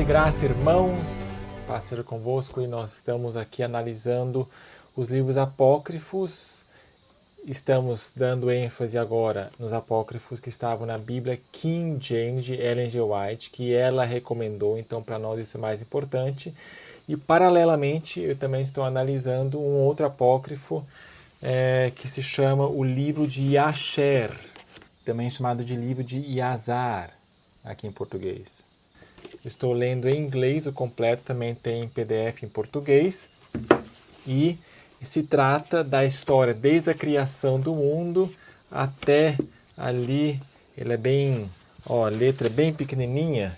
graça, irmãos, paz seja convosco, e nós estamos aqui analisando os livros apócrifos. Estamos dando ênfase agora nos apócrifos que estavam na Bíblia King James de Ellen G. White, que ela recomendou, então para nós isso é mais importante. E paralelamente eu também estou analisando um outro apócrifo que se chama o livro de Yasher, também chamado de livro de Yazar, aqui em português. Estou lendo em inglês o completo, também tem em PDF em português. E se trata da história desde a criação do mundo até ali. Ele é bem, a letra é bem pequenininha.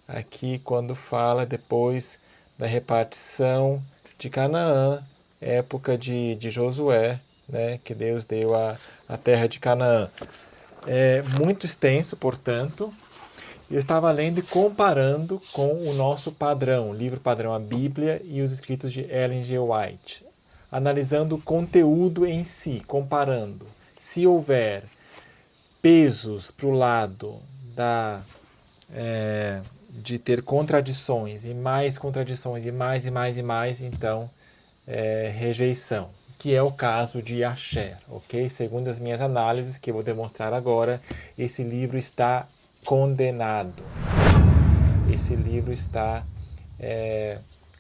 Aqui quando fala depois da repartição de Canaã, época de Josué, né, que Deus deu a terra de Canaã. É muito extenso, portanto. Eu estava lendo e comparando com o nosso padrão, livro padrão, a Bíblia e os escritos de Ellen G. White. Analisando o conteúdo em si, comparando. Se houver pesos para o lado de ter contradições e mais, então rejeição. Que é o caso de Yasher, ok? Segundo as minhas análises, que eu vou demonstrar agora, esse livro está condenado. Esse livro está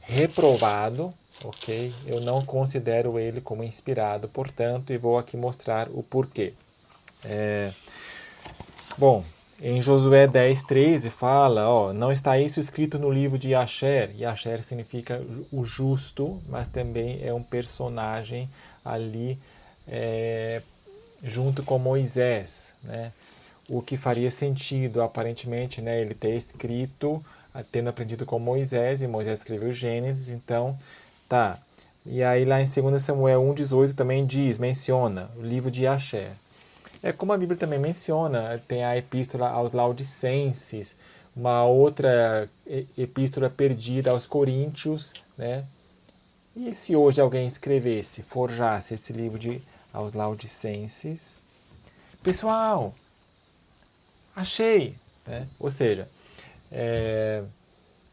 reprovado, ok? Eu não considero ele como inspirado, portanto, e vou aqui mostrar o porquê. Bom, em Josué 10:13 fala, não está isso escrito no livro de Yasher. Yasher significa o justo, mas também é um personagem ali junto com Moisés, né? O que faria sentido, aparentemente, né, ele ter escrito, tendo aprendido com Moisés, e Moisés escreveu Gênesis, então, tá. E aí lá em 2 Samuel 1:18 também menciona o livro de Yasher. É como a Bíblia também menciona, tem a epístola aos Laodicenses, uma outra epístola perdida aos Coríntios, né? E se hoje alguém escrevesse, forjasse esse livro aos Laodicenses? Pessoal, achei, né? Ou seja,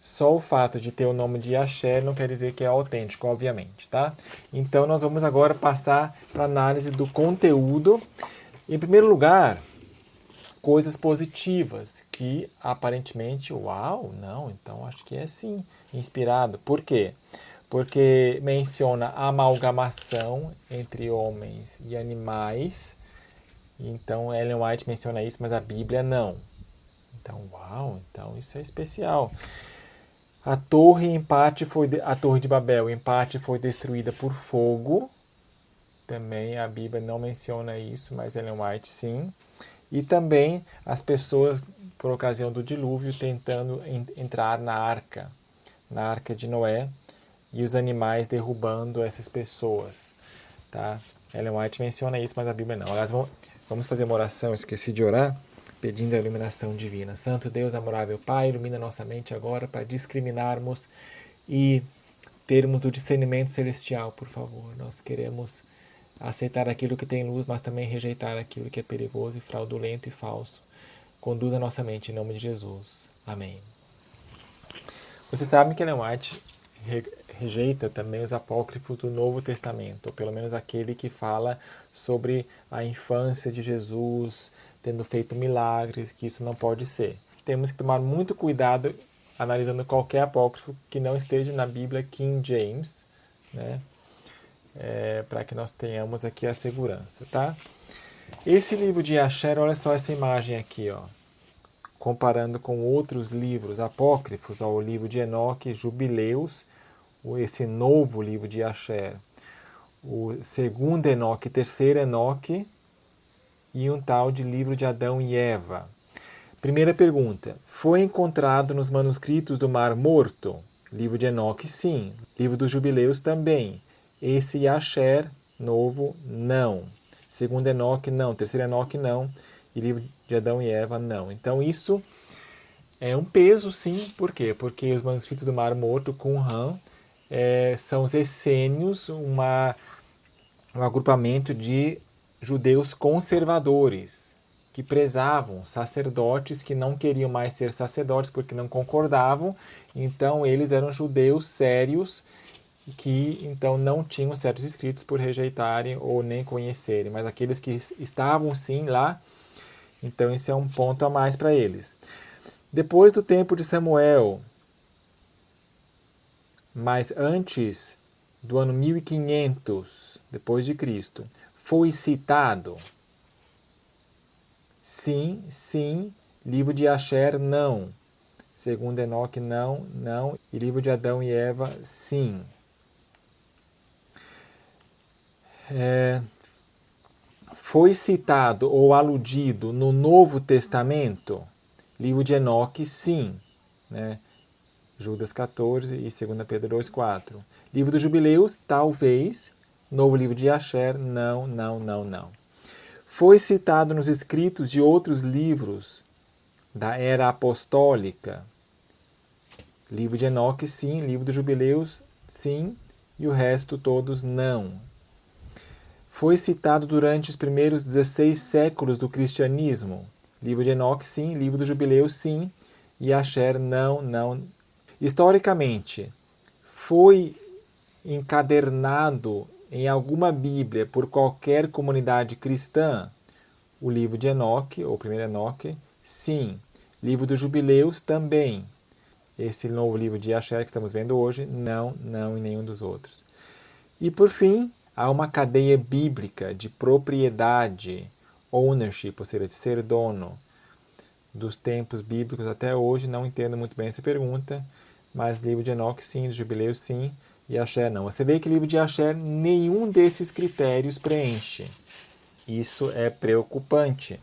só o fato de ter o nome de Yasher não quer dizer que é autêntico, obviamente, tá? Então nós vamos agora passar para a análise do conteúdo. Em primeiro lugar, coisas positivas, que aparentemente, não, então acho que é sim, inspirado. Por quê? Porque menciona a amalgamação entre homens e animais. Então Ellen White menciona isso, mas a Bíblia não. Então, então isso é especial. A Torre de Babel, em parte foi destruída por fogo. Também a Bíblia não menciona isso, mas Ellen White sim. E também as pessoas, por ocasião do dilúvio, tentando entrar na arca de Noé, e os animais derrubando essas pessoas. Tá? Ellen White menciona isso, mas a Bíblia não. Aliás, vamos fazer uma oração, esqueci de orar, pedindo a iluminação divina. Santo Deus, amorável Pai, ilumina nossa mente agora para discriminarmos e termos o discernimento celestial, por favor. Nós queremos aceitar aquilo que tem luz, mas também rejeitar aquilo que é perigoso e fraudulento e falso. Conduz a nossa mente em nome de Jesus. Amém. Vocês sabem que Ellen White rejeita também os apócrifos do Novo Testamento, ou pelo menos aquele que fala sobre a infância de Jesus, tendo feito milagres, que isso não pode ser. Temos que tomar muito cuidado analisando qualquer apócrifo que não esteja na Bíblia King James, né? Para que nós tenhamos aqui a segurança, tá? Esse livro de Yasher, olha só essa imagem aqui, comparando com outros livros apócrifos, o livro de Enoque, Jubileus, esse novo livro de Yasher, o segundo Enoque, terceiro Enoque, e um tal de livro de Adão e Eva. Primeira pergunta, foi encontrado nos manuscritos do Mar Morto? Livro de Enoque, sim. Livro dos Jubileus, também. Esse Yasher novo, não. Segundo Enoque, não. Terceiro Enoque, não. E livro de Adão e Eva, não. Então isso é um peso, sim. Por quê? Porque os manuscritos do Mar Morto, Qumran, são os essênios, um agrupamento de judeus conservadores, que prezavam, sacerdotes que não queriam mais ser sacerdotes porque não concordavam, então eles eram judeus sérios que então não tinham certos escritos por rejeitarem ou nem conhecerem, mas aqueles que estavam sim lá, então esse é um ponto a mais para eles. Depois do tempo de Samuel, mas antes do ano 1500 depois de Cristo, foi citado? Sim, sim. Livro de Asher, não. Segundo Enoque, não, não. E livro de Adão e Eva, sim. Foi citado ou aludido no Novo Testamento? Livro de Enoque, sim. Né? Judas 14 e 2 Pedro 2,4. Livro dos Jubileus, talvez. Novo livro de Asher, não, não, não, não. Foi citado nos escritos de outros livros da era apostólica? Livro de Enoque, sim. Livro dos Jubileus, sim. E o resto todos, não. Foi citado durante os primeiros 16 séculos do cristianismo? Livro de Enoque, sim. Livro dos Jubileus, sim. E Asher, não, não. Historicamente, foi encadernado em alguma Bíblia por qualquer comunidade cristã? O livro de Enoque, ou primeiro Enoque, sim. Livro dos Jubileus, também. Esse novo livro de Asher que estamos vendo hoje, não, não em nenhum dos outros. E por fim, há uma cadeia bíblica de propriedade, ownership, ou seja, de ser dono. Dos tempos bíblicos até hoje, não entendo muito bem essa pergunta, mas livro de Enoque sim, dos Jubileus sim, e Asher não. Você vê que o livro de Asher nenhum desses critérios preenche. Isso é preocupante.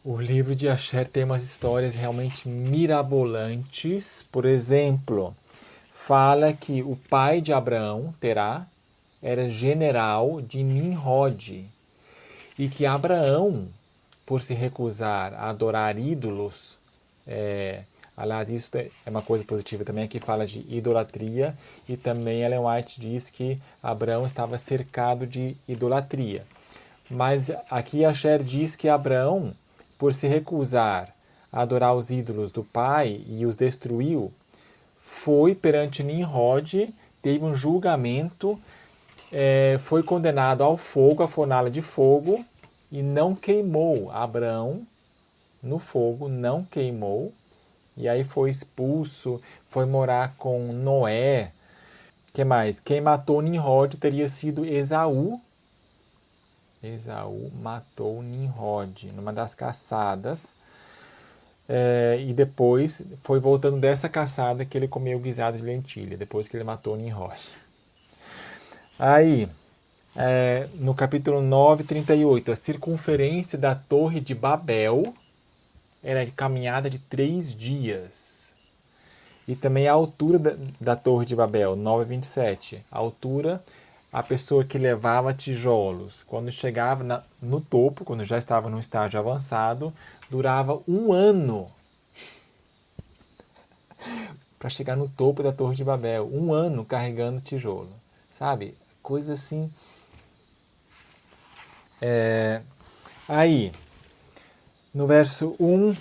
O livro de Asher tem umas histórias realmente mirabolantes. Por exemplo, fala que o pai de Abraão, Terá, era general de Nimrod e que Abraão, por se recusar a adorar ídolos, aliás, isso é uma coisa positiva também, que fala de idolatria, e também Ellen White diz que Abraão estava cercado de idolatria. Mas aqui Asher diz que Abraão, por se recusar a adorar os ídolos do pai e os destruiu, foi perante Nimrod, teve um julgamento, foi condenado ao fogo, à fornalha de fogo, e não queimou. Abraão, no fogo, não queimou, e aí foi expulso, foi morar com Noé. Que mais? Quem matou Nimrod teria sido Esaú. Esaú matou Nimrod numa das caçadas. E depois foi voltando dessa caçada que ele comeu guisado de lentilha, depois que ele matou Nimrod. Aí, no capítulo 9, 38, a circunferência da Torre de Babel era de caminhada de 3 dias. E também a altura da Torre de Babel, 9,27. A altura, a pessoa que levava tijolos, quando chegava no topo, quando já estava num estágio avançado, durava 1 ano para chegar no topo da Torre de Babel. 1 ano carregando tijolo. Sabe? Coisa assim. Aí, no verso 1,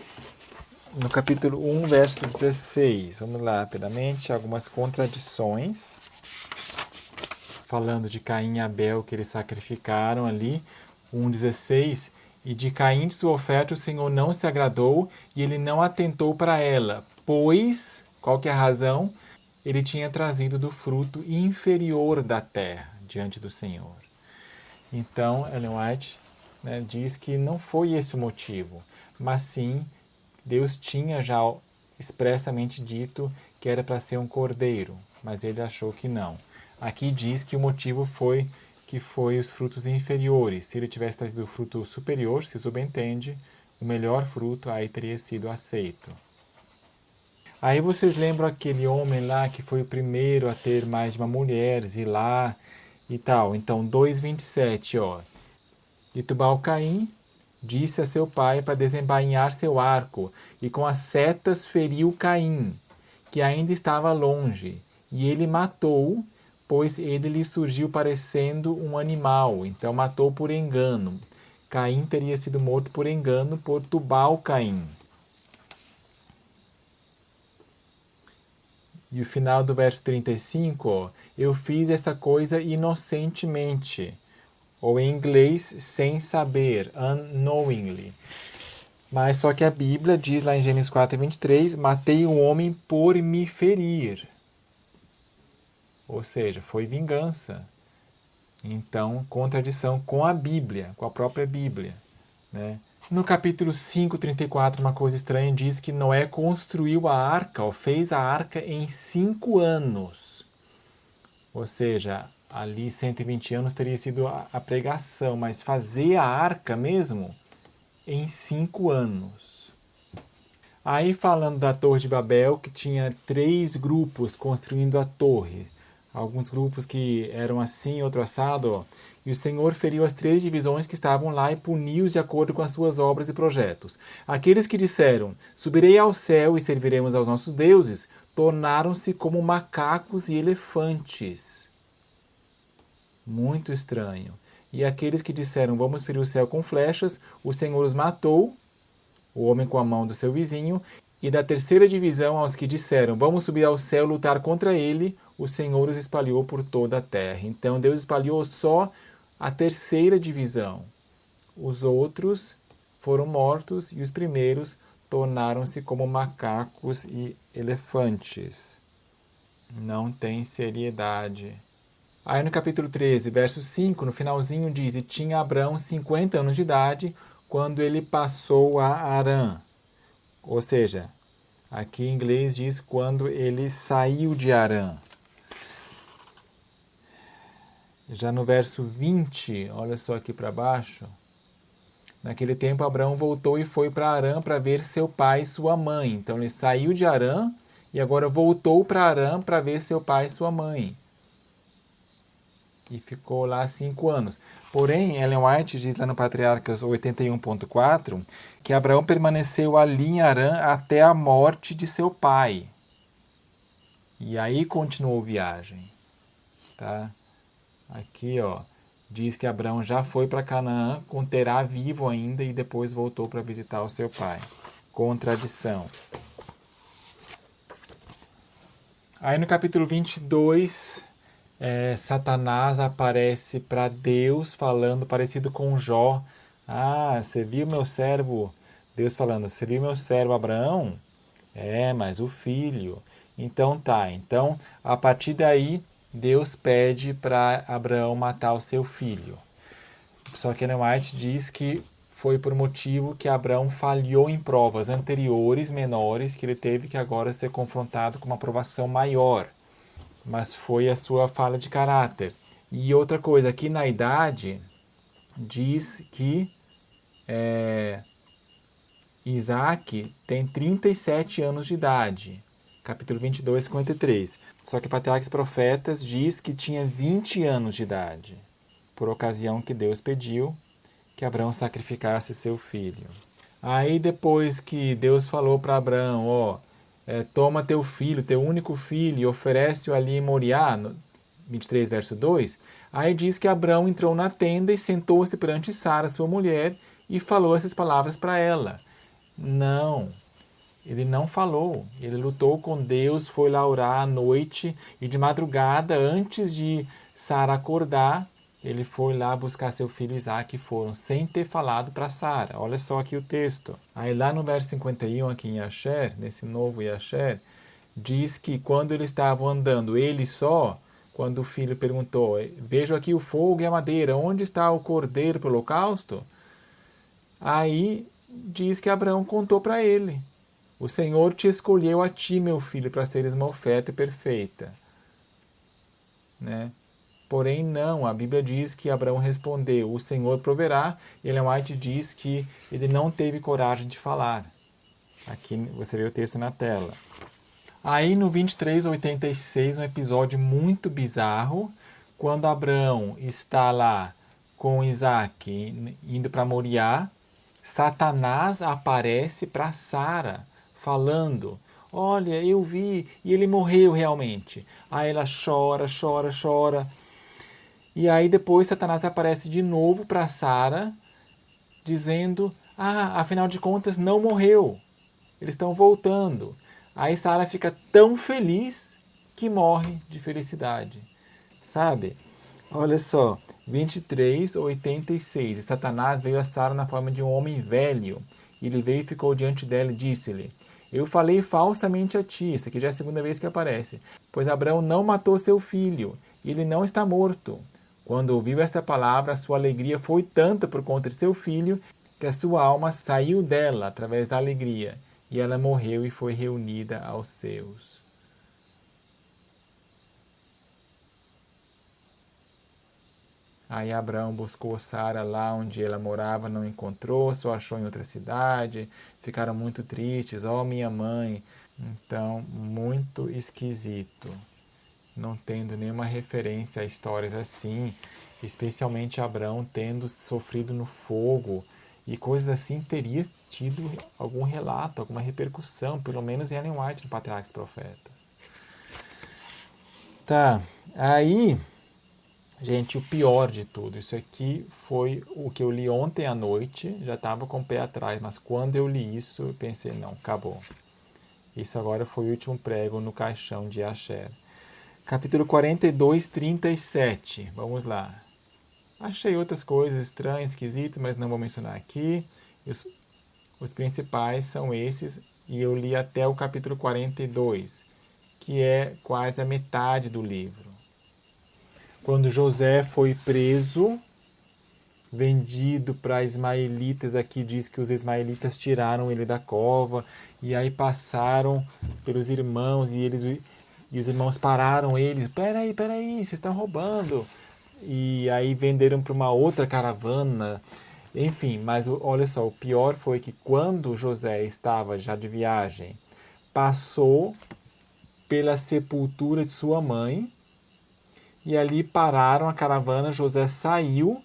no capítulo 1, verso 16, vamos lá rapidamente, algumas contradições. Falando de Caim e Abel que eles sacrificaram ali, 1,16, e de Caim de sua oferta o Senhor não se agradou e ele não atentou para ela, pois, qual que é a razão? Ele tinha trazido do fruto inferior da terra diante do Senhor. Então, Ellen White, né, diz que não foi esse o motivo, mas sim, Deus tinha já expressamente dito que era para ser um cordeiro, mas ele achou que não. Aqui diz que o motivo foi que foi os frutos inferiores. Se ele tivesse trazido o fruto superior, se subentende, o melhor fruto aí teria sido aceito. Aí vocês lembram aquele homem lá que foi o primeiro a ter mais de uma mulher, e lá e tal. Então, 2,27, ó. E Tubal-Caim disse a seu pai para desembainhar seu arco, e com as setas feriu Caim, que ainda estava longe, e ele matou, pois ele lhe surgiu parecendo um animal, então matou por engano. Caim teria sido morto por engano por Tubal-Caim. E o final do verso 35, ó, eu fiz essa coisa inocentemente. Ou em inglês, sem saber, unknowingly. Mas só que a Bíblia diz lá em Gênesis 4:23, matei um homem por me ferir. Ou seja, foi vingança. Então, contradição com a Bíblia, com a própria Bíblia, né? No capítulo 5:34, uma coisa estranha, diz que Noé construiu a arca, ou fez a arca em 5 anos. Ou seja, ali 120 anos teria sido a pregação, mas fazer a arca mesmo em 5 anos. Aí falando da Torre de Babel, que tinha 3 grupos construindo a torre. Alguns grupos que eram assim, outro assado, ó. E o Senhor feriu as 3 divisões que estavam lá e puniu-os de acordo com as suas obras e projetos. Aqueles que disseram, subirei ao céu e serviremos aos nossos deuses, tornaram-se como macacos e elefantes. Muito estranho. E aqueles que disseram, vamos ferir o céu com flechas, o Senhor os matou, o homem com a mão do seu vizinho, e da terceira divisão aos que disseram, vamos subir ao céu lutar contra ele, o Senhor os espalhou por toda a terra. Então Deus espalhou só a terceira divisão. Os outros foram mortos e os primeiros tornaram-se como macacos e elefantes. Não tem seriedade. Aí no capítulo 13, verso 5, no finalzinho diz, e tinha Abrão 50 anos de idade quando ele passou a Harã. Ou seja, aqui em inglês diz quando ele saiu de Harã. Já no verso 20, olha só aqui para baixo. Naquele tempo, Abraão voltou e foi para Harã para ver seu pai e sua mãe. Então, ele saiu de Harã e agora voltou para Harã para ver seu pai e sua mãe. E ficou lá 5 anos. Porém, Ellen White diz lá no Patriarcas 81.4 que Abraão permaneceu ali em Harã até a morte de seu pai. E aí continuou a viagem. Tá? Aqui, ó, diz que Abraão já foi para Canaã com Terá vivo ainda e depois voltou para visitar o seu pai. Contradição. Aí no capítulo 22, Satanás aparece para Deus falando parecido com Jó. Ah, você viu meu servo? Deus falando, você viu meu servo Abraão? Mas o filho. Então tá, então a partir daí Deus pede para Abraão matar o seu filho. Só que Ellen White diz que foi por motivo que Abraão falhou em provas anteriores, menores, que ele teve que agora ser confrontado com uma provação maior. Mas foi a sua falha de caráter. E outra coisa, aqui na idade, diz que Isaac tem 37 anos de idade. Capítulo 22, 53. Só que Patriarcas e Profetas diz que tinha 20 anos de idade, por ocasião que Deus pediu que Abraão sacrificasse seu filho. Aí depois que Deus falou para Abraão, toma teu filho, teu único filho, e oferece-o ali em Moriá, 23, verso 2, aí diz que Abraão entrou na tenda e sentou-se perante Sara, sua mulher, e falou essas palavras para ela. Não, ele não falou. Ele lutou com Deus, foi lá orar à noite, e de madrugada, antes de Sara acordar, ele foi lá buscar seu filho Isaac e foram, sem ter falado para Sara. Olha só aqui o texto. Aí lá no verso 51, aqui em Asher, nesse novo Asher, diz que quando eles estavam andando, ele só, quando o filho perguntou, vejo aqui o fogo e a madeira, onde está o cordeiro para o holocausto? Aí diz que Abraão contou para ele, o Senhor te escolheu a ti, meu filho, para seres uma oferta perfeita. Né? Porém, não, a Bíblia diz que Abraão respondeu, o Senhor proverá, e Ellen White diz que ele não teve coragem de falar. Aqui você vê o texto na tela. Aí no 23:86, um episódio muito bizarro, quando Abraão está lá com Isaac indo para Moriá, Satanás aparece para Sara, falando, olha, eu vi, e ele morreu realmente. Aí ela chora, chora, chora. E aí depois Satanás aparece de novo para Sara dizendo, afinal de contas não morreu, eles estão voltando. Aí Sara fica tão feliz que morre de felicidade, sabe? Olha só, 23:86. E Satanás veio a Sara na forma de um homem velho. E ele veio e ficou diante dela e disse-lhe, eu falei falsamente a ti, isso aqui já é a segunda vez que aparece, pois Abraão não matou seu filho, e ele não está morto. Quando ouviu esta palavra, a sua alegria foi tanta por conta de seu filho, que a sua alma saiu dela através da alegria, e ela morreu e foi reunida aos seus. Aí Abraão buscou Sara lá onde ela morava, não encontrou, só achou em outra cidade, ficaram muito tristes, minha mãe. Então, muito esquisito, não tendo nenhuma referência a histórias assim, especialmente Abraão tendo sofrido no fogo e coisas assim, teria tido algum relato, alguma repercussão, pelo menos em Ellen White, no Patriarcas e Profetas. Tá, aí... Gente, o pior de tudo, isso aqui foi o que eu li ontem à noite, já estava com o pé atrás, mas quando eu li isso, eu pensei, não, acabou. Isso agora foi o último prego no caixão de Asher. Capítulo 42, 37. Vamos lá. Achei outras coisas estranhas, esquisitas, mas não vou mencionar aqui. Os principais são esses, e eu li até o capítulo 42, que é quase a metade do livro. Quando José foi preso, vendido para ismaelitas, aqui diz que os ismaelitas tiraram ele da cova, e aí passaram pelos irmãos, e os irmãos pararam ele, peraí, vocês estão roubando. E aí venderam para uma outra caravana, enfim, mas olha só, o pior foi que quando José estava já de viagem, passou pela sepultura de sua mãe, e ali pararam a caravana, José saiu,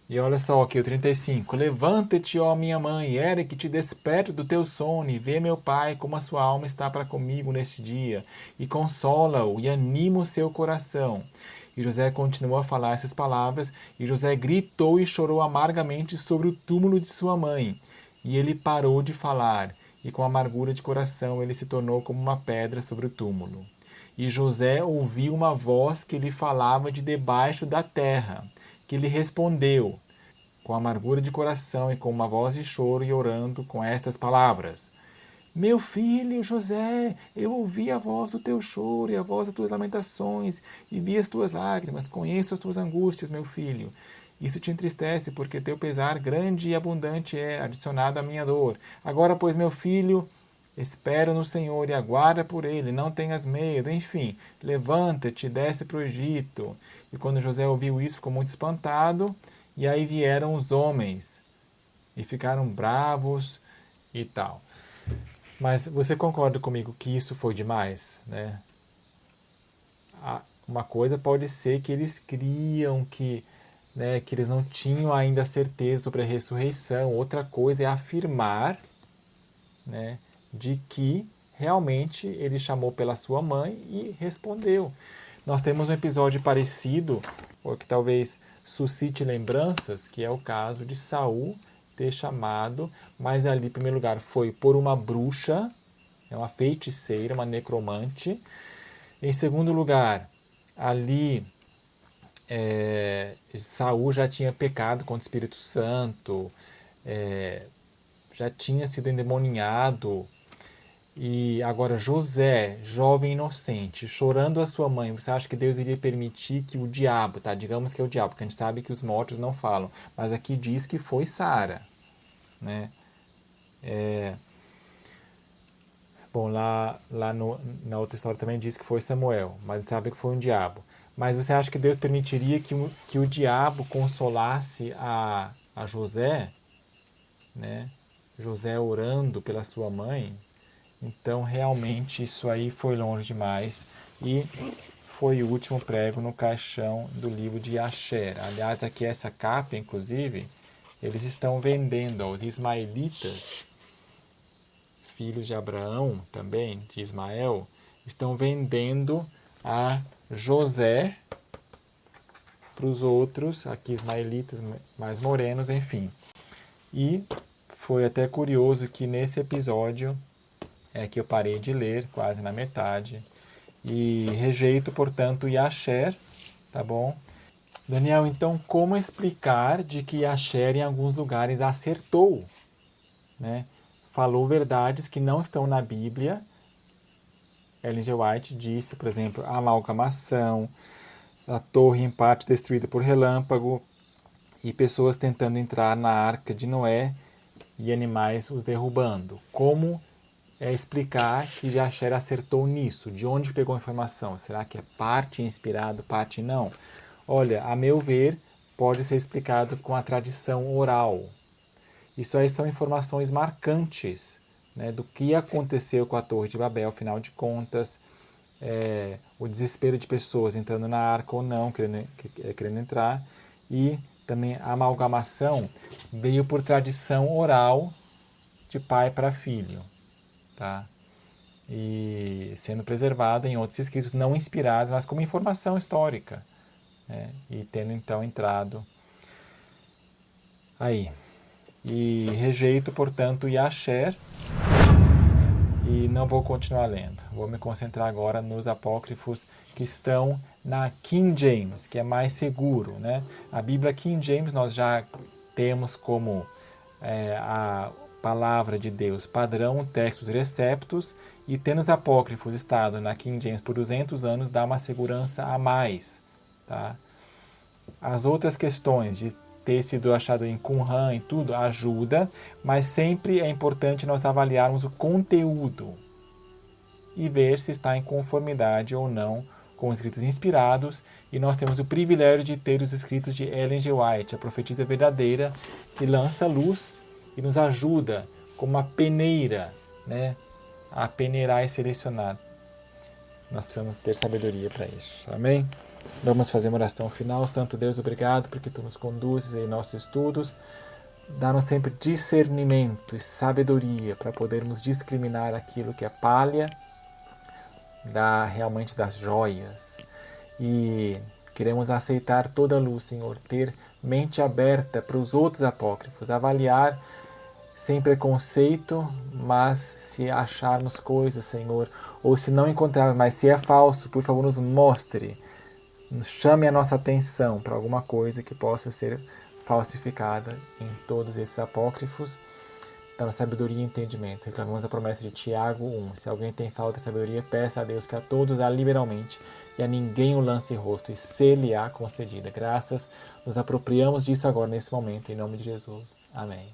e olha só aqui o 35. Levanta-te, ó minha mãe, era que te desperta do teu sono, e vê meu pai como a sua alma está para comigo neste dia, e consola-o, e anima o seu coração. E José continuou a falar essas palavras, e José gritou e chorou amargamente sobre o túmulo de sua mãe. E ele parou de falar, e com amargura de coração ele se tornou como uma pedra sobre o túmulo. E José ouviu uma voz que lhe falava de debaixo da terra, que lhe respondeu, com amargura de coração e com uma voz de choro e orando com estas palavras: Meu filho José, eu ouvi a voz do teu choro e a voz das tuas lamentações, e vi as tuas lágrimas, conheço as tuas angústias, meu filho. Isso te entristece, porque teu pesar grande e abundante é adicionado à minha dor. Agora, pois, meu filho, espera no Senhor e aguarda por ele, não tenhas medo. Enfim, levanta-te, desce para o Egito. E quando José ouviu isso, ficou muito espantado. E aí vieram os homens e ficaram bravos e tal. Mas você concorda comigo que isso foi demais, né? Uma coisa pode ser que eles criam que, né, que eles não tinham ainda certeza sobre a ressurreição. Outra coisa é afirmar, né, de que realmente ele chamou pela sua mãe e respondeu. Nós temos um episódio parecido, ou que talvez suscite lembranças, que é o caso de Saul ter chamado, mas ali, em primeiro lugar, foi por uma bruxa, uma feiticeira, uma necromante. Em segundo lugar, ali Saul já tinha pecado contra o Espírito Santo, já tinha sido endemoniado. E agora José, jovem inocente, chorando a sua mãe, você acha que Deus iria permitir que o diabo, tá? Digamos que é o diabo, porque a gente sabe que os mortos não falam, mas aqui diz que foi Sara, né? Bom, na outra história também diz que foi Samuel, mas a gente sabe que foi um diabo. Mas você acha que Deus permitiria que o diabo consolasse a José, né? José orando pela sua mãe? Então, realmente, isso aí foi longe demais e foi o último prego no caixão do livro de Asher. Aliás, aqui essa capa, inclusive, eles estão vendendo aos ismaelitas, filhos de Abraão também, de Ismael, estão vendendo a José para os outros, aqui ismaelitas mais morenos, enfim. E foi até curioso que nesse episódio é que eu parei de ler, quase na metade, e rejeito, portanto, Yasher, tá bom? Daniel, então como explicar de que Yasher em alguns lugares acertou, né? Falou verdades que não estão na Bíblia. Ellen G. White disse, por exemplo, a amalgamação, a torre em parte destruída por relâmpago e pessoas tentando entrar na arca de Noé e animais os derrubando. Como explicar que Yasher acertou nisso? De onde pegou a informação? Será que é parte inspirado, parte não? Olha, a meu ver, pode ser explicado com a tradição oral. Isso aí são informações marcantes, né, do que aconteceu com a Torre de Babel, afinal de contas, o desespero de pessoas entrando na arca ou não, querendo entrar, e também a amalgamação veio por tradição oral de pai para filho, tá? E sendo preservada em outros escritos não inspirados, mas como informação histórica, né? E tendo então entrado aí. E rejeito, portanto, Yasher e não vou continuar lendo. Vou me concentrar agora nos apócrifos que estão na King James, que é mais seguro, né? A Bíblia King James nós já temos como a palavra de Deus padrão, textos receptos, e tendo os apócrifos estado na King James por 200 anos, dá uma segurança a mais, tá? As outras questões de ter sido achado em Qumran e tudo ajuda, mas sempre é importante nós avaliarmos o conteúdo e ver se está em conformidade ou não com os escritos inspirados. E nós temos o privilégio de ter os escritos de Ellen G. White, a profetisa verdadeira, que lança luz e nos ajuda como uma peneira, né, a peneirar e selecionar. Nós precisamos ter sabedoria para isso. Amém? Vamos fazer uma oração final. Santo Deus, obrigado porque Tu nos conduzes em nossos estudos. Dá-nos sempre discernimento e sabedoria para podermos discriminar aquilo que é palha realmente das joias. E queremos aceitar toda a luz, Senhor, ter mente aberta para os outros apócrifos, avaliar sem preconceito, mas se acharmos coisas, Senhor, ou se não encontrarmos, mas se é falso, por favor, nos mostre, chame a nossa atenção para alguma coisa que possa ser falsificada em todos esses apócrifos. Dá sabedoria e entendimento. Reclamamos a promessa de Tiago 1. Se alguém tem falta de sabedoria, peça a Deus que a todos dá liberalmente e a ninguém o lance em rosto, e ser-lhe-á concedida. Graças, nos apropriamos disso agora, nesse momento, em nome de Jesus. Amém.